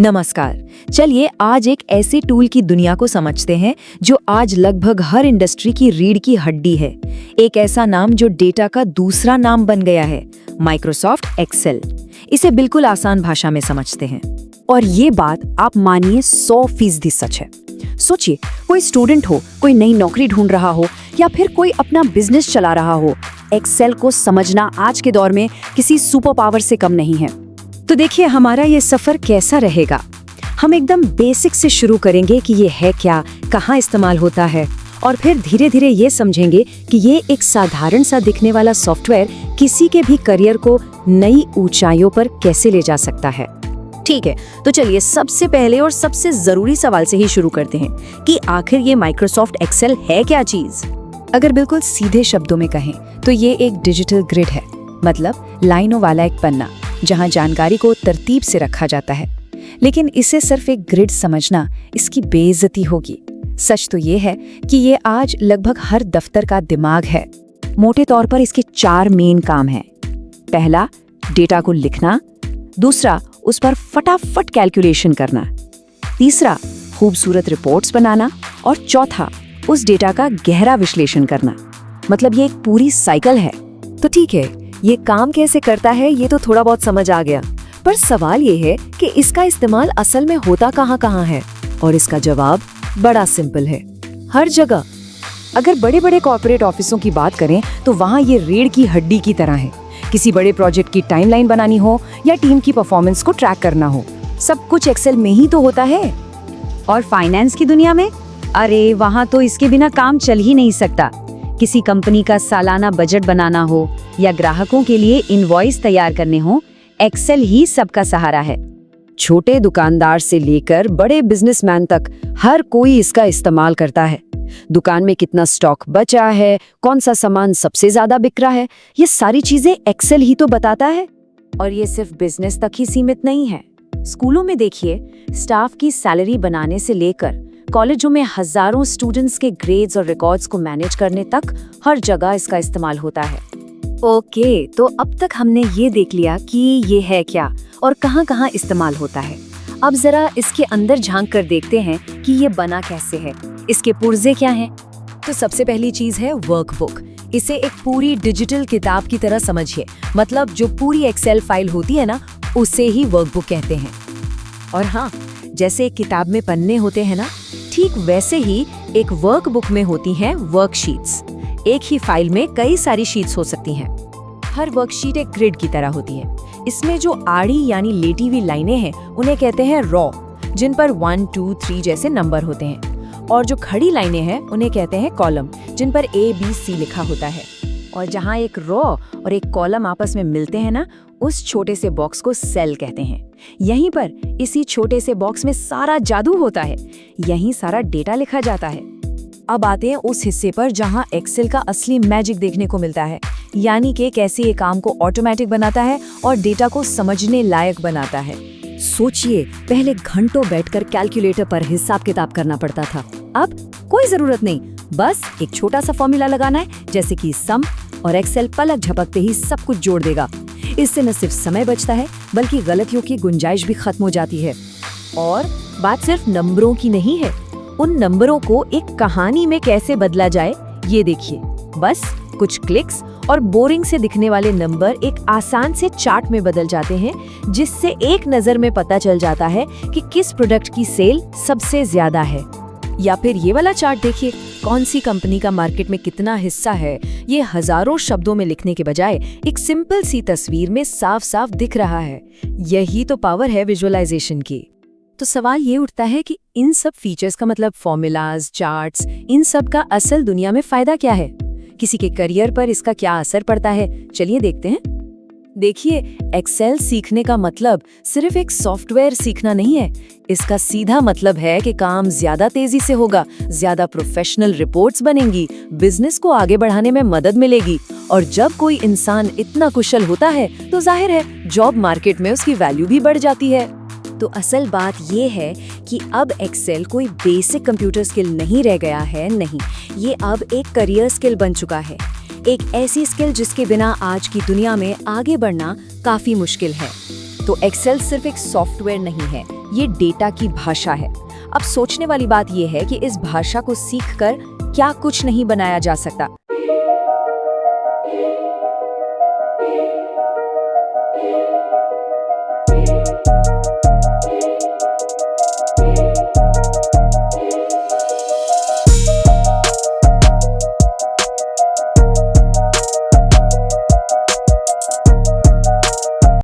नमस्कार। चलिए आज एक ऐसे टूल की दुनिया को समझते हैं जो आज लगभग हर इंडस्ट्री की रीढ़ की हड्डी है। एक ऐसा नाम जो डेटा का दूसरा नाम बन गया है, माइक्रोसॉफ्ट एक्सेल। इसे बिल्कुल आसान भाषा में समझते हैं। और ये बात आप मानिए 100% सच है। सोचिए, कोई स्टूडेंट हो, कोई नई नौकरी ढूंढ रहा हो या फिर कोई अपना बिजनेस चला रहा हो, एक्सेल को समझना आज के दौर में किसी सुपर पावर से कम नहीं है। तो देखिए हमारा ये सफर कैसा रहेगा। हम एकदम बेसिक से शुरू करेंगे कि ये है क्या, कहाँ इस्तेमाल होता है, और फिर धीरे धीरे ये समझेंगे कि ये एक साधारण सा दिखने वाला सॉफ्टवेयर किसी के भी करियर को नई ऊंचाइयों पर कैसे ले जा सकता है। ठीक है, तो चलिए सबसे पहले और सबसे जरूरी सवाल से ही शुरू करते हैं कि आखिर ये माइक्रोसॉफ्ट एक्सेल है क्या चीज। अगर बिल्कुल सीधे शब्दों में कहें तो ये एक डिजिटल ग्रिड है, मतलब लाइनों वाला एक पन्ना जहां जानकारी को तरतीब से रखा जाता है। लेकिन इसे सिर्फ एक ग्रिड समझना इसकी बेइज्जती होगी। सच तो ये है कि ये आज लगभग हर दफ्तर का दिमाग है। मोटे तौर पर इसके 4 मेन काम हैं। पहला, डेटा को लिखना। दूसरा, उस पर फटाफट कैलकुलेशन करना। तीसरा, खूबसूरत रिपोर्ट्स बनाना। और चौथा, उस डेटा का गहरा विश्लेषण करना। मतलब ये एक पूरी साइकिल है। तो ठीक है, ये काम कैसे करता है ये तो थोड़ा बहुत समझ आ गया, पर सवाल ये है कि इसका इस्तेमाल असल में होता कहाँ है। और इसका जवाब बड़ा सिंपल है, हर जगह। अगर बड़े बड़े कॉर्पोरेट ऑफिसों की बात करें तो वहाँ ये रीढ़ की हड्डी की तरह है। किसी बड़े प्रोजेक्ट की टाइमलाइन बनानी हो या टीम की परफॉर्मेंस को ट्रैक करना हो, सब कुछ एक्सेल में ही तो होता है। और फाइनेंस की दुनिया में, अरे वहाँ तो इसके बिना काम चल ही नहीं सकता। किसी कंपनी का सालाना बजट बनाना हो या ग्राहकों के लिए इनवॉइस तैयार करने हो, एक्सेल ही सबका सहारा है। छोटे दुकानदार से लेकर बड़े बिजनेसमैन तक हर कोई इसका इस्तेमाल करता है। दुकान में कितना स्टॉक बचा है, कौन सा सामान सबसे ज्यादा बिक रहा है, ये सारी चीजें एक्सेल ही तो बताता है। और ये सिर्फ बिजनेस तक ही सीमित नहीं है। स्कूलों में देखिए, स्टाफ की सैलरी बनाने से लेकर कॉलेजों में हजारों स्टूडेंट्स के ग्रेड्स और रिकॉर्ड्स को मैनेज करने तक हर जगह इसका इस्तेमाल होता है। ओके, तो अब तक हमने ये देख लिया कि ये है क्या और कहाँ-कहाँ इस्तेमाल होता है। अब जरा इसके अंदर झांक कर देखते हैं कि ये बना कैसे है, इसके पुर्जे क्या हैं। तो सबसे पहली चीज है वर्कबुक। इसे एक पूरी डिजिटल किताब की तरह समझिए, मतलब जो पूरी एक्सेल फाइल होती है ना, उसे ही वर्कबुक कहते हैं। और हाँ, जैसे एक किताब में पन्ने होते हैं ना, ठीक वैसे ही एक वर्कबुक में होती हैं वर्कशीट्स। एक ही फाइल में कई सारी शीट्स हो सकती हैं। हर वर्कशीट एक ग्रिड की तरह होती है। इसमें जो आड़ी यानी लेटी हुई लाइनें हैं उन्हें कहते हैं रॉ, जिन पर 1, 2, 3 जैसे नंबर होते हैं। और जो खड़ी लाइनें हैं उन्हें कहते हैं कॉलम, जिन पर A, B, C लिखा होता है। और जहाँ एक रॉ और एक कॉलम आपस में मिलते हैं ना, उस छोटे से बॉक्स को सेल कहते हैं। यहीं पर इसी छोटे से बॉक्स में सारा जादू होता है, यहीं सारा डेटा लिखा जाता है। अब आते हैं उस हिस्से पर जहां एक्सेल का असली मैजिक देखने को मिलता है, यानी कि कैसे ये काम को ऑटोमेटिक बनाता है और डेटा को समझने लायक बनाता है। सोचिए, पहले घंटों बैठकर कैलकुलेटर पर हिसाब किताब करना पड़ता था। अब कोई जरूरत नहीं, बस एक छोटा सा फॉर्मूला लगाना है, जैसे कि सम, और एक्सेल पलक झपकते ही सब कुछ जोड़ देगा। इससे न सिर्फ समय बचता है बल्कि गलतियों की गुंजाइश भी खत्म हो जाती है। और बात सिर्फ नंबरों की नहीं है, उन नंबरों को एक कहानी में कैसे बदला जाए ये देखिए। बस कुछ क्लिक्स और बोरिंग से दिखने वाले नंबर एक आसान से चार्ट में बदल जाते हैं, जिससे एक नजर में पता चल जाता है कि किस प्रोडक्ट की सेल सबसे ज्यादा है। या फिर ये वाला चार्ट देखिए, कौन सी कंपनी का मार्केट में कितना हिस्सा है, ये हजारों शब्दों में लिखने के बजाय एक सिंपल सी तस्वीर में साफ साफ दिख रहा है। यही तो पावर है विजुअलाइजेशन की। तो सवाल ये उठता है कि इन सब फीचर्स का मतलब फॉर्मूलाज, चार्ट्स, इन सब का असल दुनिया में फायदा क्या है? किसी के करियर पर इसका क्या असर पड़ता है? चलिए देखते हैं। देखिए, एक्सेल सीखने का मतलब सिर्फ एक सॉफ्टवेयर सीखना नहीं है। इसका सीधा मतलब है कि काम ज्यादा तेजी से होगा, ज्यादा प्रोफेशनल रिपोर्ट्स बनेंगी, बिजनेस को आगे बढ़ाने में मदद मिलेगी। और जब कोई इंसान इतना कुशल होता है तो जाहिर है जॉब मार्केट में उसकी वैल्यू भी बढ़ जाती है। तो असल बात ये है कि अब एक्सेल कोई बेसिक कंप्यूटर स्किल नहीं रह गया है, नहीं, ये अब एक करियर स्किल बन चुका है। एक ऐसी स्किल जिसके बिना आज की दुनिया में आगे बढ़ना काफी मुश्किल है। तो एक्सेल सिर्फ एक सॉफ्टवेयर नहीं है, ये डेटा की भाषा है। अब सोचने वाली बात ये है कि इस भाषा को सीखकर क्या कुछ नहीं बनाया जा सकता।